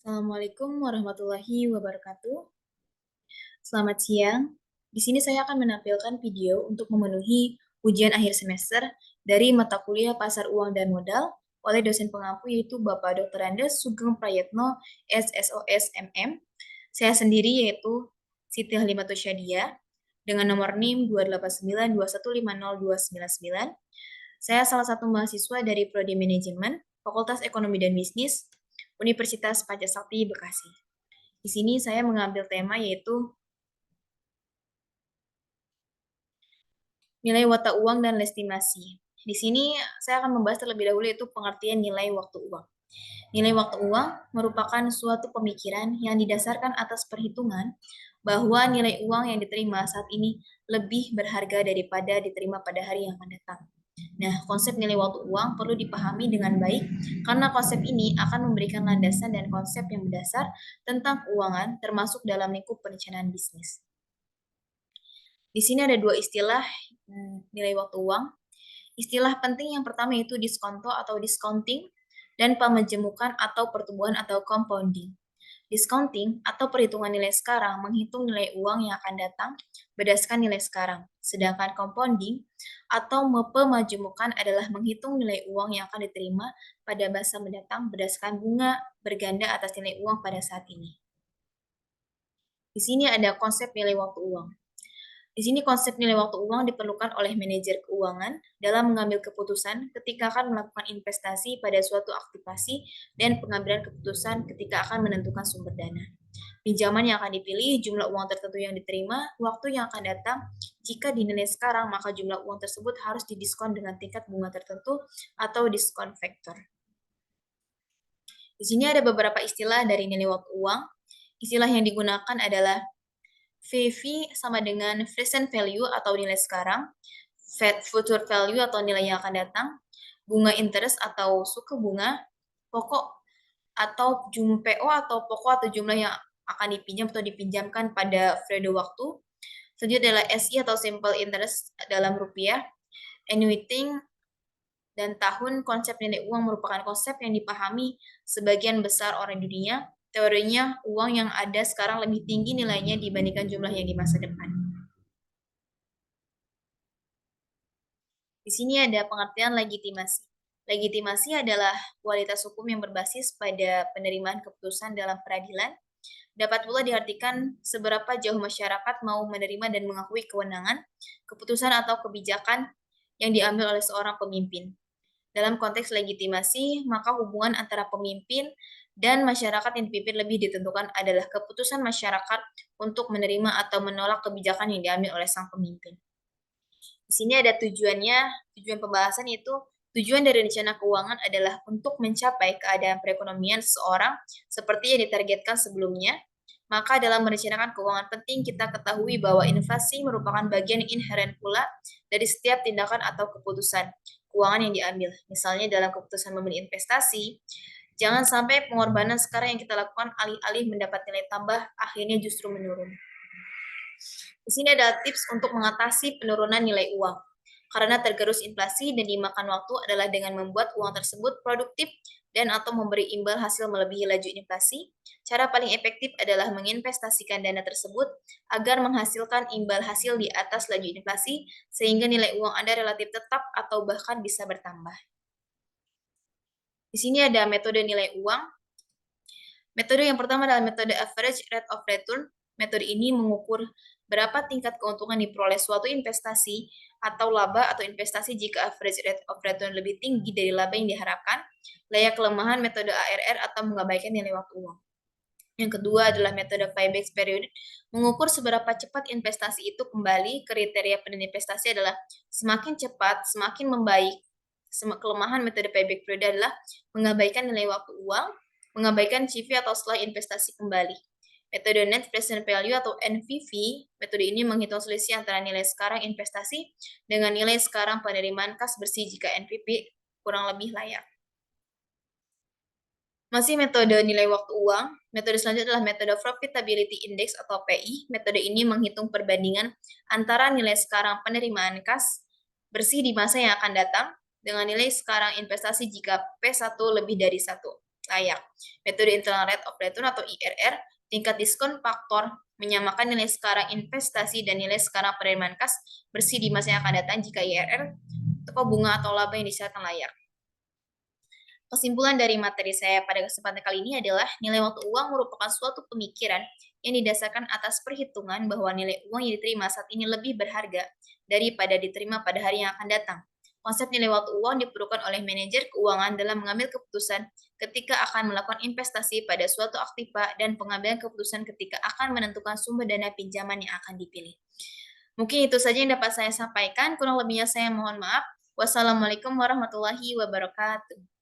Assalamualaikum warahmatullahi wabarakatuh. Selamat siang. Di sini saya akan menampilkan video untuk memenuhi ujian akhir semester dari mata kuliah Pasar Uang dan Modal oleh dosen pengampu yaitu Bapak Dr. Andes Sugeng Prayetno, SSOS MM. Saya sendiri yaitu Siti Halimatus Syadia dengan nomor NIM 289215029. Saya salah satu mahasiswa dari Prodi Manajemen, Fakultas Ekonomi dan Bisnis, Universitas Pancasakti Bekasi. Di sini saya mengambil tema yaitu nilai mata uang dan estimasi. Di sini saya akan membahas terlebih dahulu yaitu pengertian nilai waktu uang. Nilai waktu uang merupakan suatu pemikiran yang didasarkan atas perhitungan bahwa nilai uang yang diterima saat ini lebih berharga daripada diterima pada hari yang akan datang. Nah, konsep nilai waktu uang perlu dipahami dengan baik karena konsep ini akan memberikan landasan dan konsep yang mendasar tentang keuangan termasuk dalam lingkup perencanaan bisnis. Di sini ada dua istilah nilai waktu uang. Istilah penting yang pertama yaitu diskonto atau discounting dan pemajemukan atau pertumbuhan atau compounding. Discounting atau perhitungan nilai sekarang menghitung nilai uang yang akan datang berdasarkan nilai sekarang. Sedangkan compounding atau pemajemukan adalah menghitung nilai uang yang akan diterima pada masa mendatang berdasarkan bunga berganda atas nilai uang pada saat ini. Di sini ada konsep nilai waktu uang. Di sini konsep nilai waktu uang diperlukan oleh manajer keuangan dalam mengambil keputusan ketika akan melakukan investasi pada suatu aktivasi dan pengambilan keputusan ketika akan menentukan sumber dana. Pinjaman yang akan dipilih, jumlah uang tertentu yang diterima, waktu yang akan datang. Jika dinilai sekarang, maka jumlah uang tersebut harus didiskon dengan tingkat bunga tertentu atau diskon faktor. Di sini ada beberapa istilah dari nilai waktu uang. Istilah yang digunakan adalah VV sama dengan present value atau nilai sekarang, future value atau nilai yang akan datang, bunga interest atau suku bunga, pokok atau jumlah PO atau pokok atau jumlah yang akan dipinjam atau dipinjamkan pada periode waktu. Selanjutnya adalah SI atau simple interest dalam rupiah, annuity dan tahun. Konsep nilai uang merupakan konsep yang dipahami sebagian besar orang dunia. Teorinya, uang yang ada sekarang lebih tinggi nilainya dibandingkan jumlah yang di masa depan. Di sini ada pengertian legitimasi. Legitimasi adalah kualitas hukum yang berbasis pada penerimaan keputusan dalam peradilan. Dapat pula diartikan seberapa jauh masyarakat mau menerima dan mengakui kewenangan, keputusan atau kebijakan yang diambil oleh seorang pemimpin. Dalam konteks legitimasi, maka hubungan antara pemimpin dan masyarakat yang dipimpin lebih ditentukan adalah keputusan masyarakat untuk menerima atau menolak kebijakan yang diambil oleh sang pemimpin. Di sini ada tujuan pembahasan yaitu tujuan dari rencana keuangan adalah untuk mencapai keadaan perekonomian seseorang seperti yang ditargetkan sebelumnya. Maka dalam merencanakan keuangan penting kita ketahui bahwa inflasi merupakan bagian inheren pula dari setiap tindakan atau keputusan keuangan yang diambil. Misalnya dalam keputusan membeli investasi, jangan sampai pengorbanan sekarang yang kita lakukan alih-alih mendapat nilai tambah akhirnya justru menurun. Di sini ada tips untuk mengatasi penurunan nilai uang. Karena tergerus inflasi dan dimakan waktu adalah dengan membuat uang tersebut produktif dan atau memberi imbal hasil melebihi laju inflasi. Cara paling efektif adalah menginvestasikan dana tersebut agar menghasilkan imbal hasil di atas laju inflasi sehingga nilai uang Anda relatif tetap atau bahkan bisa bertambah. Di sini ada metode nilai uang. Metode yang pertama adalah metode average rate of return. Metode ini mengukur berapa tingkat keuntungan diperoleh suatu investasi atau laba atau investasi jika average rate of return lebih tinggi dari laba yang diharapkan. Layak kelemahan metode ARR atau mengabaikan nilai waktu uang. Yang kedua adalah metode payback period, mengukur seberapa cepat investasi itu kembali. Kriteria investasi adalah semakin cepat, semakin membaik. Kelemahan metode payback period adalah mengabaikan nilai waktu uang, mengabaikan CV atau setelah investasi kembali. Metode net present value atau NPV, metode ini menghitung selisih antara nilai sekarang investasi dengan nilai sekarang penerimaan kas bersih jika NPV kurang lebih layak. Masih metode nilai waktu uang, metode selanjutnya adalah metode Profitability Index atau PI. Metode ini menghitung perbandingan antara nilai sekarang penerimaan kas bersih di masa yang akan datang dengan nilai sekarang investasi jika P1 lebih dari 1. layak. Metode internal rate of return atau IRR, tingkat diskon faktor menyamakan nilai sekarang investasi dan nilai sekarang penerimaan kas bersih di masa yang akan datang jika IRR, toko bunga atau laba yang disyaratkan layak. Kesimpulan dari materi saya pada kesempatan kali ini adalah nilai waktu uang merupakan suatu pemikiran yang didasarkan atas perhitungan bahwa nilai uang yang diterima saat ini lebih berharga daripada diterima pada hari yang akan datang. Konsep nilai waktu uang diperlukan oleh manajer keuangan dalam mengambil keputusan ketika akan melakukan investasi pada suatu aktiva dan pengambilan keputusan ketika akan menentukan sumber dana pinjaman yang akan dipilih. Mungkin itu saja yang dapat saya sampaikan, kurang lebihnya saya mohon maaf. Wassalamualaikum warahmatullahi wabarakatuh.